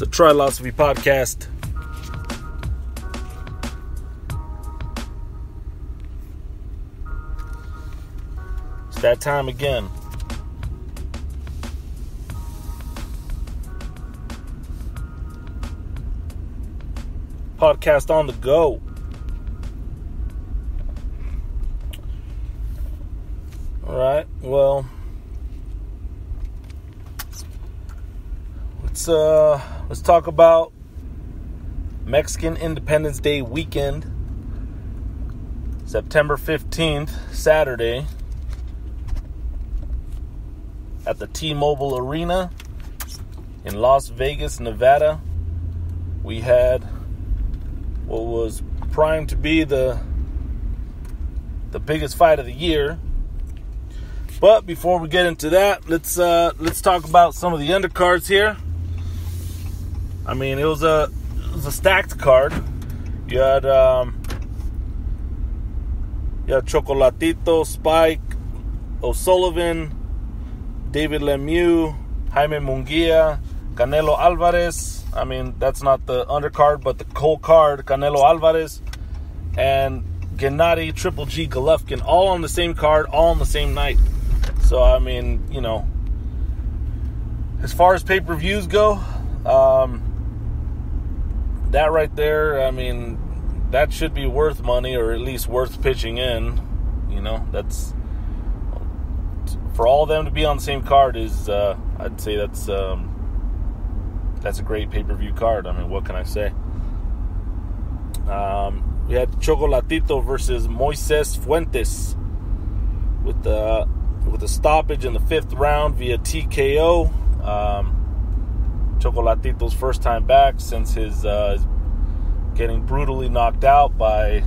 It's a Trilosophy podcast. It's that time again. Podcast on the go. All right. Well, let's talk about Mexican Independence Day weekend, September 15th, Saturday, at the T-Mobile Arena in Las Vegas, Nevada. We had what was primed to be the biggest fight of the year. But before we get into that, let's talk about some of the undercards here. I mean, it was a stacked card. You had Chocolatito, Spike, O'Sullivan, David Lemieux, Jaime Munguia, Canelo Alvarez. I mean, that's not the undercard, but the whole card, Canelo Alvarez, and Gennady Triple G Golovkin, all on the same card, all on the same night. So, I mean, you know, as far as pay-per-views go, that right there, I mean, that should be worth money, or at least worth pitching in. You know, that's, for all of them to be on the same card is, I'd say that's a great pay-per-view card. I mean, what can I say? We had Chocolatito versus Moises Fuentes with the stoppage in the 5th round via TKO. Chocolatito's first time back since his getting brutally knocked out by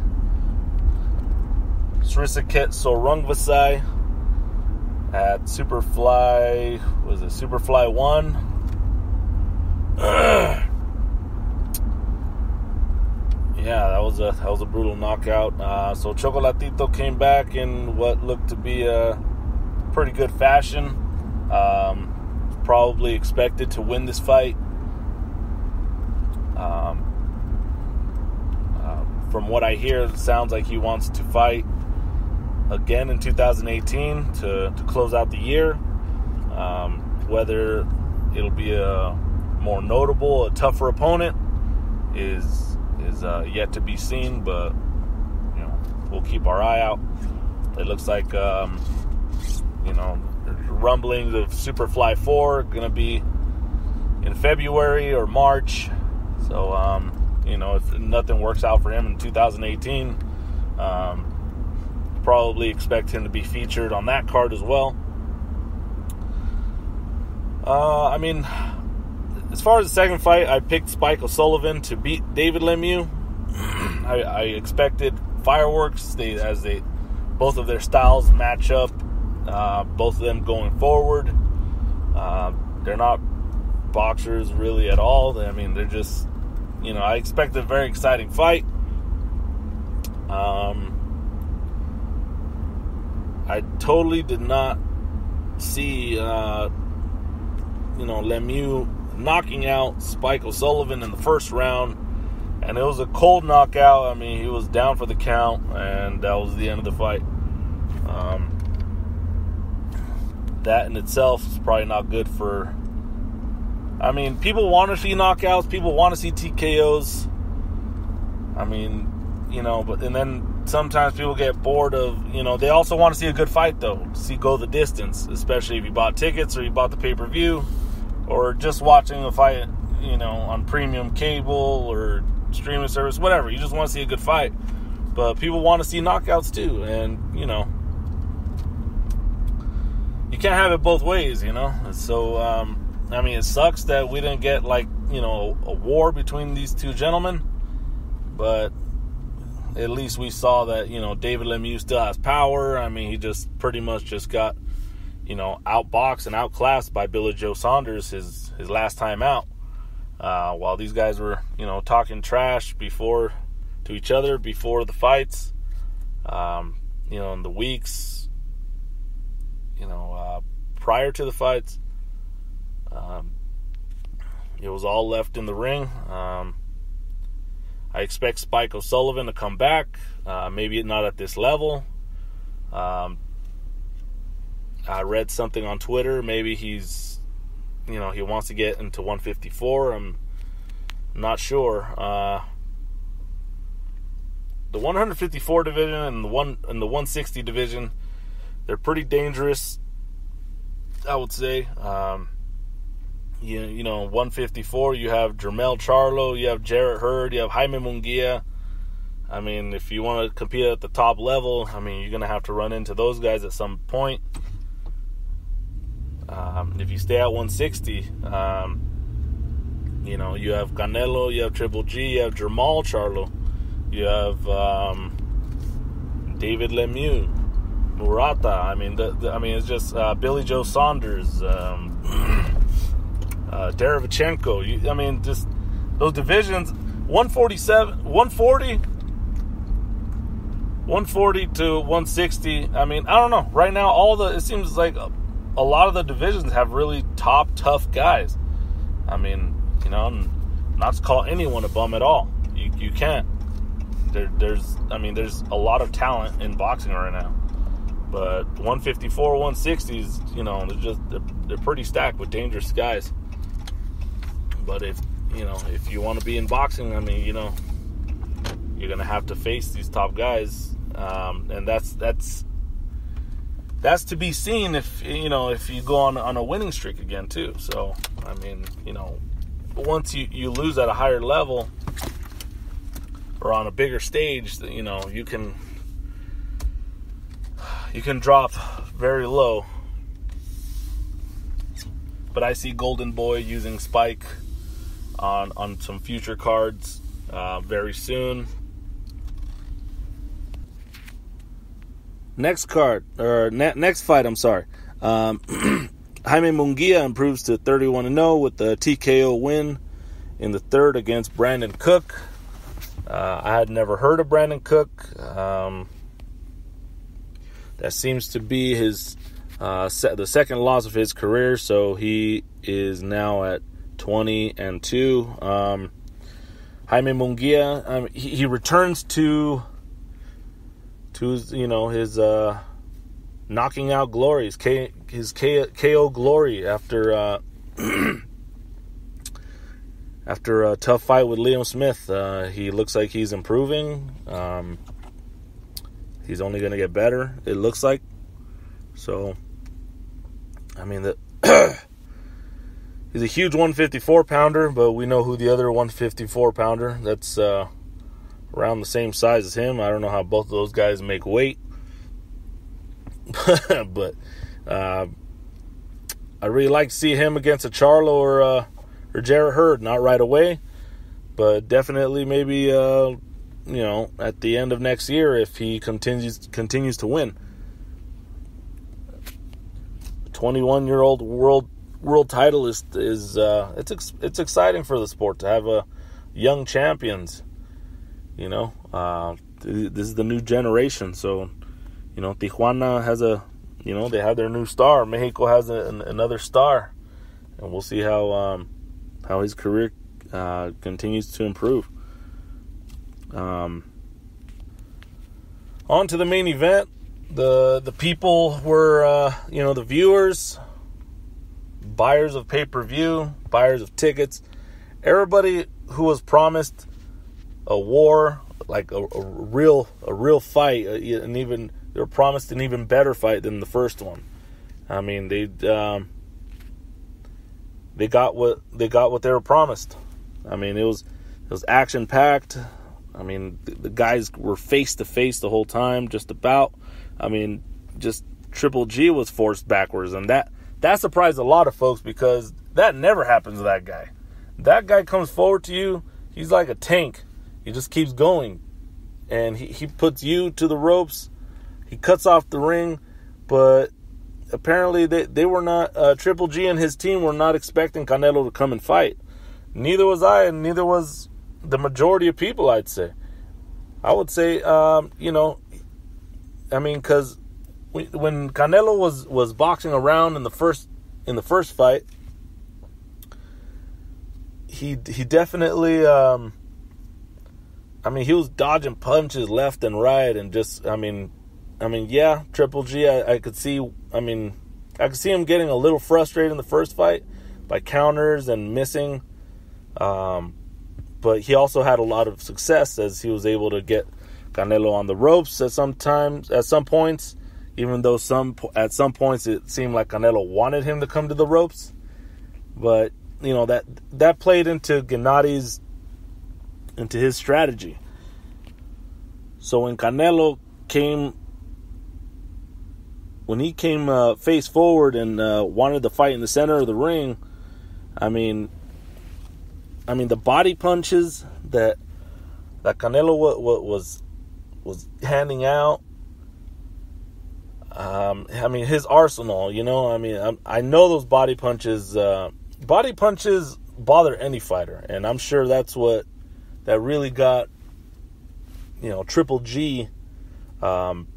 Srisaket Sorungvasai at Superfly 1. Yeah, that was a brutal knockout. So Chocolatito came back in what looked to be a pretty good fashion. Probably expected to win this fight. From what I hear, it sounds like he wants to fight again in 2018 to close out the year. Whether it'll be a more notable, a tougher opponent is yet to be seen, but you know, we'll keep our eye out. It looks like you know, rumblings of Superfly 4 going to be in February or March. So you know, if nothing works out for him in 2018, probably expect him to be featured on that card as well. I mean, as far as the second fight, I picked Spike O'Sullivan to beat David Lemieux. I expected fireworks. Both of their styles match up. Both of them going forward. They're not boxers really at all. I mean, they're just, you know, I expected a very exciting fight. I totally did not see, Lemieux knocking out Spike O'Sullivan in the first round, and it was a cold knockout. I mean, he was down for the count, and that was the end of the fight. That in itself is probably not good for, I mean, people want to see knockouts, people want to see TKOs. I mean, you know, and then sometimes people get bored of, you know, they also want to see a good fight, though, go the distance, especially if you bought tickets or you bought the pay-per-view, or just watching the fight, you know, on premium cable or streaming service, whatever. You just want to see a good fight. But people want to see knockouts too, and, you know, you can't have it both ways, you know. So, I mean, it sucks that we didn't get, like, you know, a war between these two gentlemen, but at least we saw that, you know, David Lemieux still has power. I mean, he just pretty much just got, you know, outboxed and outclassed by Billy Joe Saunders his last time out. While these guys were, you know, talking trash to each other before the fights, you know, in the weeks, you know, prior to the fights. It was all left in the ring. I expect Spike O'Sullivan to come back. Maybe not at this level. I read something on Twitter. Maybe he's, he wants to get into 154. I'm not sure. The 154 division and the 160 division, they're pretty dangerous, I would say. 154, you have Jermell Charlo, you have Jarrett Hurd, you have Jaime Munguia. I mean, if you want to compete at the top level, I mean, you're going to have to run into those guys at some point. If you stay at 160, you have Canelo, you have Triple G, you have Jermall Charlo, you have David Lemieux, Murata. I mean, it's just Billy Joe Saunders, Derevchenko. Just those divisions, 140 to 160. I mean, I don't know. Right now, it seems like a lot of the divisions have really top, tough guys. I mean, not to call anyone a bum at all. You can't. There's a lot of talent in boxing right now. But 154, 160s, they're pretty stacked with dangerous guys. But if you want to be in boxing, I mean, you're gonna have to face these top guys, and that's to be seen if you go on a winning streak again too. So I mean, once you lose at a higher level or on a bigger stage, you can drop very low. But I see Golden Boy using Spike on some future cards very soon. Next fight, I'm sorry. Jaime Munguia improves to 31-0 with the TKO win in the third against Brandon Cook. I had never heard of Brandon Cook. That seems to be his the second loss of his career, so he is now at 20-2. Jaime Munguia, he returns to his knocking out glory, his KO glory after after a tough fight with Liam Smith. He looks like he's improving. He's only going to get better, it looks like. So, I mean, he's a huge 154-pounder, but we know who the other 154-pounder that's around the same size as him. I don't know how both of those guys make weight. But I really like to see him against a Charlo or Jarrett Hurd. Not right away, but definitely maybe at the end of next year if he continues to win. 21-year-old world title is it's exciting for the sport to have young champions. This is the new generation. So, Tijuana has they have their new star. Mexico has another star, and we'll see how his career continues to improve. On to the main event. The people were, the viewers, buyers of pay-per-view, buyers of tickets, everybody who was promised a war, like a real fight, and even they were promised an even better fight than the first one. I mean, they got what they were promised. I mean, it was action packed. I mean, the guys were face to face the whole time, just about. I mean, just Triple G was forced backwards, and that surprised a lot of folks because that never happens to that guy. That guy comes forward to you, he's like a tank. He just keeps going, and he puts you to the ropes. He cuts off the ring, but apparently they were not, Triple G and his team were not expecting Canelo to come and fight. Neither was I, and neither was the majority of people, I'd say. I would say, because when Canelo was boxing around in the first fight, he definitely, he was dodging punches left and right, and just, yeah, Triple G, I could see, I could see him getting a little frustrated in the first fight by counters and missing, but he also had a lot of success as he was able to get Canelo on the ropes at some points, even though at some points it seemed like Canelo wanted him to come to the ropes. But, that played into his strategy. So when Canelo came face forward and wanted to fight in the center of the ring, the body punches that Canelo was handing out, his arsenal, I know those body punches bother any fighter, and I'm sure that really got, Triple G, I'm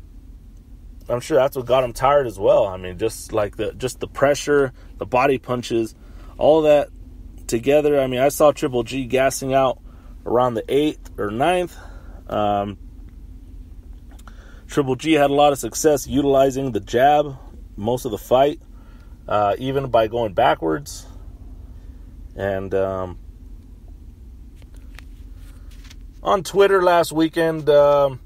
sure that's what got him tired as well. Just the pressure, the body punches, all that together. I saw Triple G gassing out around the 8th or 9th. Triple G had a lot of success utilizing the jab most of the fight, even by going backwards. And on Twitter last weekend, I've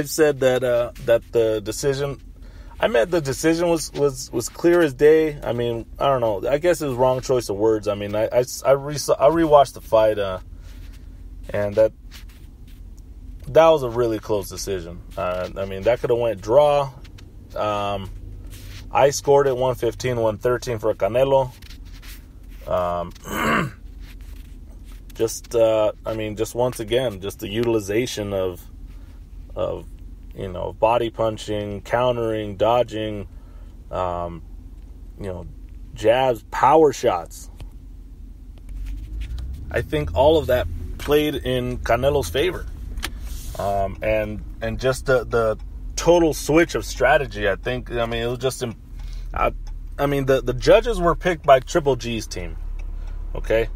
said that the decision, the decision was clear as day. I don't know. I guess it was wrong choice of words. I rewatched the fight, and that was a really close decision. That could have went draw. I scored it 115-113 for Canelo. Just once again, just the utilization of body punching, countering, dodging, jabs, power shots. I think all of that played in Canelo's favor. And just the total switch of strategy, I think, it was just, the judges were picked by Triple G's team, okay?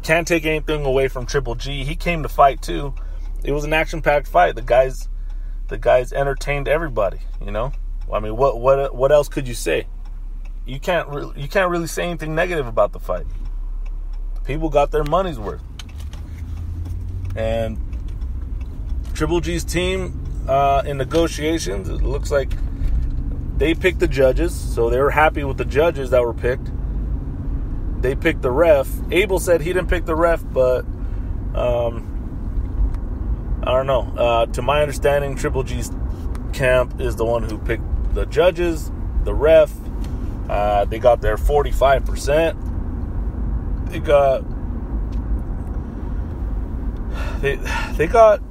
Can't take anything away from Triple G. He came to fight too. It was an action-packed fight. The guys entertained everybody, what else could you say? You can't really say anything negative about the fight. People got their money's worth. And Triple G's team, in negotiations, it looks like they picked the judges, so they were happy with the judges that were picked. They picked the ref. Abel said he didn't pick the ref, but I don't know. To my understanding, Triple G's camp is the one who picked the judges, the ref. They got their 45%. They got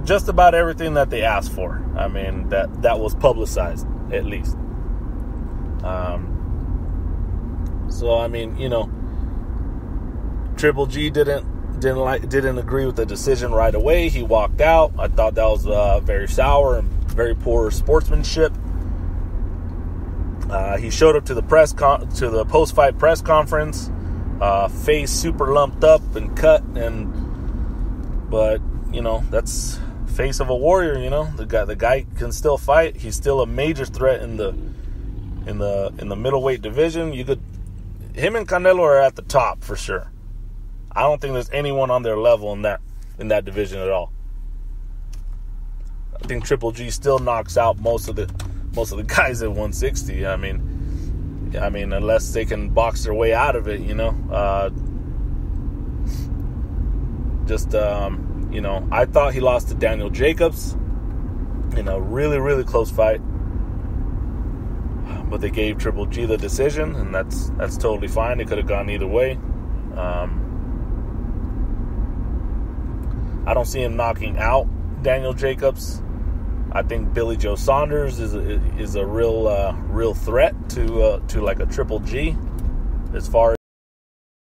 just about everything that they asked for. That was publicized, at least. Triple G didn't agree with the decision right away. He walked out. I thought that was very sour and very poor sportsmanship. He showed up to the post-fight press conference, face super lumped up and cut, but that's face of a warrior. The guy can still fight. He's still a major threat in the middleweight division. Him and Canelo are at the top for sure. I don't think there's anyone on their level in that division at all. I think Triple G still knocks out most of the guys at 160. Unless they can box their way out of it, I thought he lost to Daniel Jacobs in a really, really close fight. But they gave Triple G the decision, and that's totally fine. It could have gone either way. I don't see him knocking out Daniel Jacobs. I think Billy Joe Saunders is a real threat to like a Triple G as far